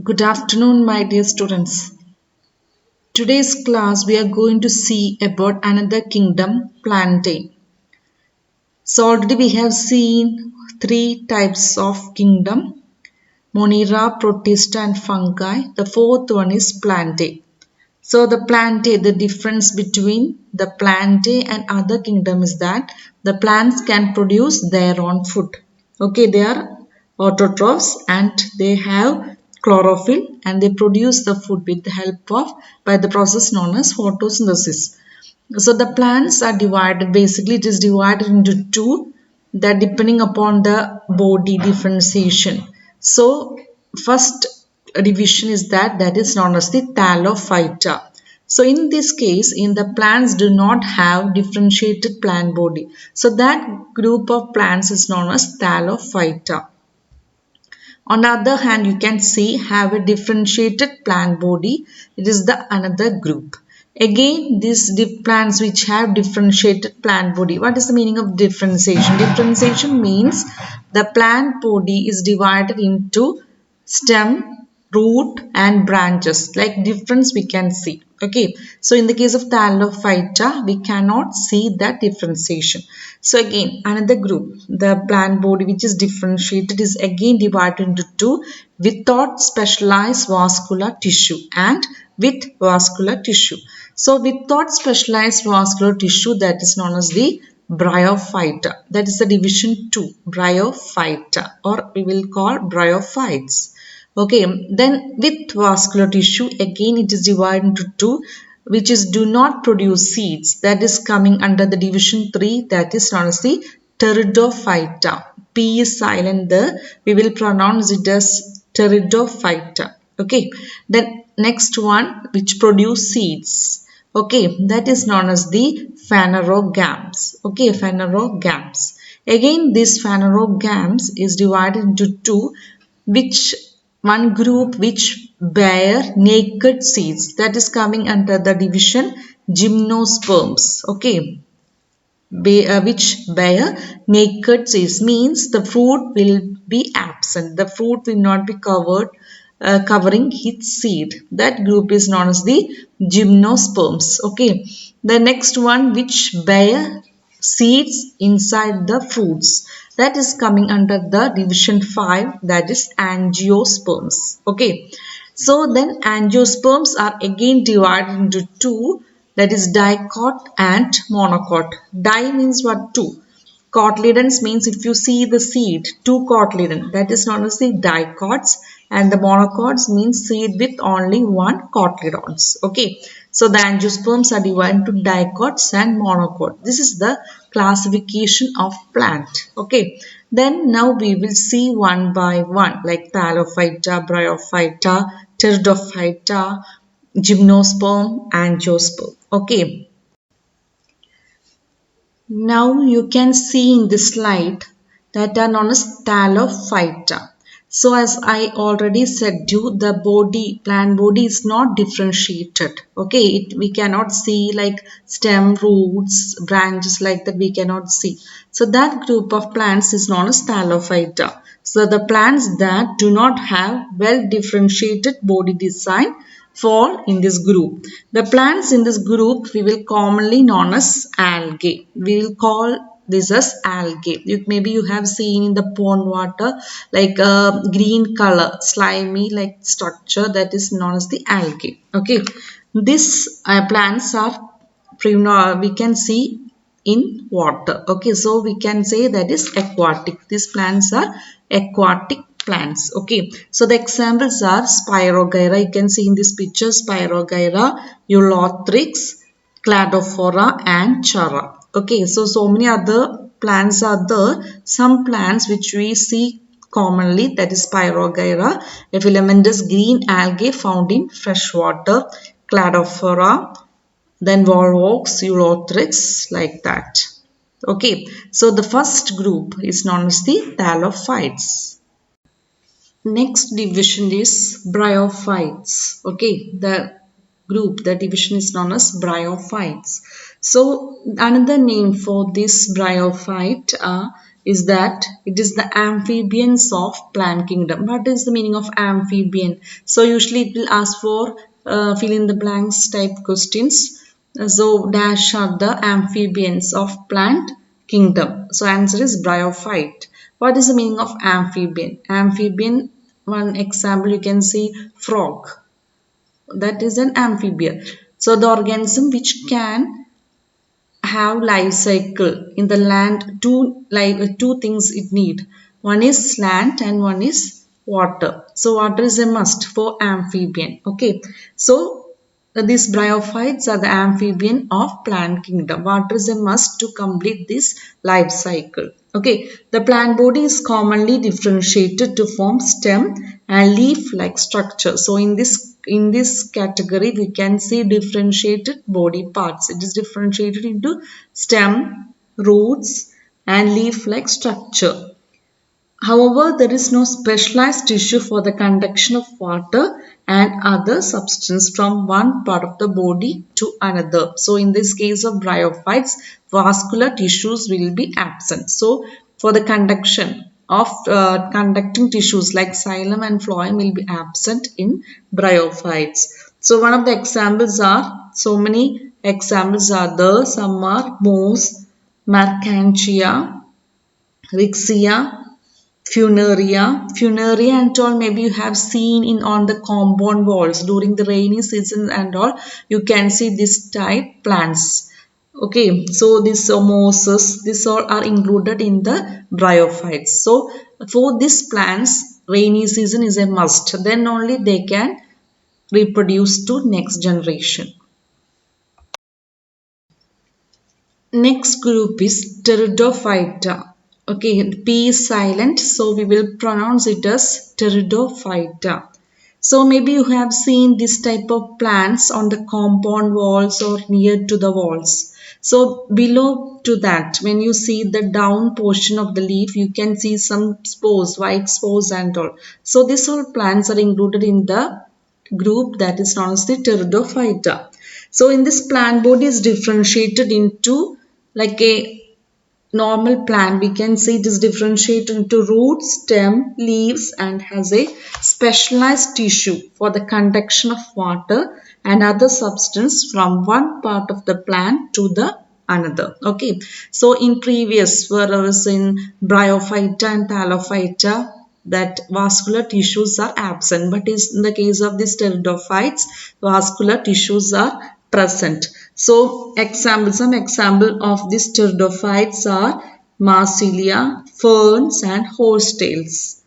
Good afternoon, my dear students. Today's class we are going to see about another kingdom, plantain. So already we have seen three types of kingdom, Monera, Protista and fungi. The fourth one is plantain. So the plantain, the difference between the plantain and other kingdom is that the plants can produce their own food. Okay, they are autotrophs and they have chlorophyll and they produce the food with the help of by the process known as photosynthesis. So the plants are divided, basically it is divided into two that depending upon the body differentiation. So first division is that is known as the thallophyta. So in this case, in the plants do not have differentiated plant body. So that group of plants is known as thallophyta. On the other hand, you can see have a differentiated plant body. It is the another group. Again, these plants which have differentiated plant body. What is the meaning of differentiation? Differentiation means the plant body is divided into stem, root and branches. Like difference we can see. Okay. So in the case of thallophyta, we cannot see that differentiation. So again, another group, the plant body which is differentiated is again divided into two without specialized vascular tissue and with vascular tissue. So without specialized vascular tissue, that is known as the bryophyta. That is the division 2, bryophyta, or we will call bryophytes. Okay, then with vascular tissue, again it is divided into two, which is do not produce seeds. That is coming under the division 3, that is known as the pteridophyta. P is silent there. We will pronounce it as pteridophyta. Okay, then next one which produce seeds. Okay, that is known as the phanerogams. Okay, phanerogams. Again, this phanerogams is divided into two, which one group which bear naked seeds, that is coming under the division gymnosperms. Okay, which bear naked seeds means the fruit will be absent, the fruit will not be covering its seed. That group is known as the gymnosperms. Okay, the next one which bear seeds inside the fruits, that is coming under the division 5, that is angiosperms. Okay, so then angiosperms are again divided into two, that is dicot and monocot. Di means what? Two. Cotyledons means if you see the seed, two cotyledon, that is known as the dicots, and the monocots means seed with only one cotyledons. Okay, so the angiosperms are divided into dicots and monocot. This is the classification of plant. Okay, then now we will see one by one like thallophyta, bryophyta, pteridophyta, gymnosperm, angiosperm. Okay. Now you can see in this slide that are known as thallophyta. So as I already said you, the plant body is not differentiated. Okay, we cannot see like stem, roots, branches like that we cannot see. So that group of plants is known as thallophyta. So the plants that do not have well differentiated body design fall in this group. The plants in this group we will commonly known as algae. We will call this as algae. Maybe you have seen in the pond water like a green color, slimy like structure, that is known as the algae. Okay, these plants are we can see in water. Okay, so we can say that is aquatic. These plants are aquatic plants. Okay, so the examples are Spirogyra. You can see in this picture Spirogyra, Eulothrix, Cladophora and Chara. Okay, so many other plants are there. Some plants which we see commonly, that is Spirogyra, a filamentous green algae found in fresh water, Cladophora, then Volvox, Eulothrix, like that. Okay, so the first group is known as the thallophytes. Next division is bryophytes. Okay, the division is known as bryophytes. So another name for this bryophyte are is that it is the amphibians of plant kingdom. What is the meaning of amphibian? So usually it will ask for fill in the blanks type questions. So dash are the amphibians of plant kingdom. So answer is bryophyte. What is the meaning of amphibian? Amphibian, one example you can see frog. That is an amphibian. So the organism which can have life cycle in the land, two things it need. One is land and one is water. So water is a must for amphibian. Okay, so these bryophytes are the amphibian of plant kingdom. Water is a must to complete this life cycle. Okay, the plant body is commonly differentiated to form stem and leaf like structure. So in this category we can see differentiated body parts. It is differentiated into stem, roots and leaf like structure. However, there is no specialized tissue for the conduction of water and other substance from one part of the body to another. So, in this case of bryophytes, vascular tissues will be absent. So, for the conduction of conducting tissues like xylem and phloem will be absent in bryophytes. So, one of the examples are, so many examples are there. Some are moss, Mercantia, Rixia, Funaria and all maybe you have seen in on the compound walls during the rainy season and all. You can see this type plants. Okay, so this mosses, this all are included in the bryophytes. So for these plants, rainy season is a must. Then only they can reproduce to next generation. Next group is Pteridophyta. Okay, P is silent, so we will pronounce it as Pteridophyta. So maybe you have seen this type of plants on the compound walls or near to the walls. So below to that, when you see the down portion of the leaf, you can see some spores, white spores and all. So these all plants are included in the group that is known as the Pteridophyta. So in this plant body is differentiated into like a normal plant. We can see it is differentiated into roots, stem, leaves and has a specialized tissue for the conduction of water and other substance from one part of the plant to the another. Okay, so in previous whereas in bryophyta and thallophyta that vascular tissues are absent, but is in the case of these pteridophytes vascular tissues are present. So some example of these pteridophytes are Marsilia, ferns and horsetails.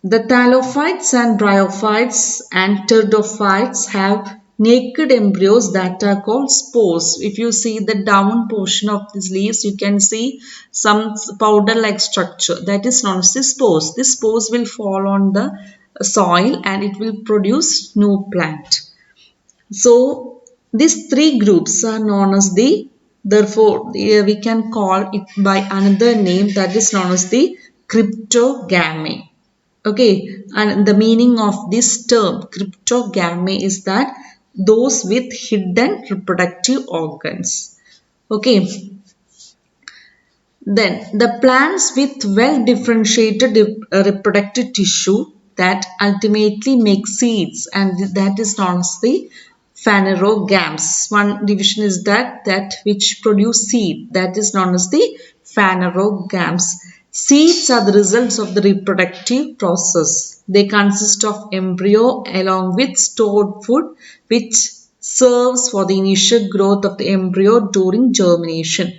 The thallophytes and bryophytes and pteridophytes have naked embryos that are called spores. If you see the down portion of these leaves, you can see some powder-like structure that is known as the spores. These spores will fall on the soil and it will produce new plant. So these three groups are known as the, therefore we can call it by another name that is known as the cryptogamy. Okay, and the meaning of this term cryptogamy is that those with hidden reproductive organs. Okay, then the plants with well differentiated reproductive tissue that ultimately make seeds and that is known as the phanerogams. One division is that which produce seed that is known as the phanerogams. Seeds are the results of the reproductive process. They consist of embryo along with stored food which serves for the initial growth of the embryo during germination.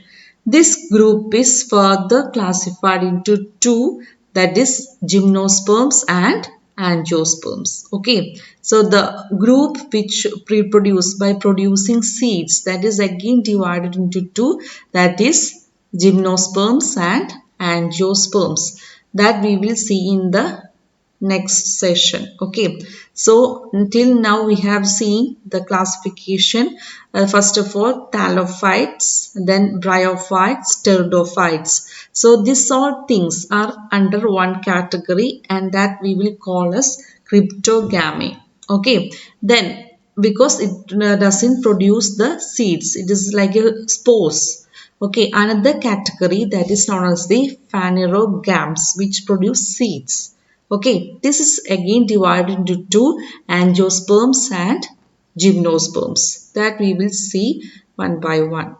This group is further classified into two, that is gymnosperms and angiosperms. Okay, so the group which reproduce by producing seeds, that is again divided into two, that is gymnosperms and angiosperms, that we will see in the next session. Okay, so until now we have seen the classification. First of all thallophytes, then bryophytes, pteridophytes. So these all things are under one category and that we will call as cryptogamy. Okay, then because it doesn't produce the seeds, it is like a spores. Okay, another category that is known as the phanerogams, which produce seeds. Okay, this is again divided into two, angiosperms and gymnosperms, that we will see one by one.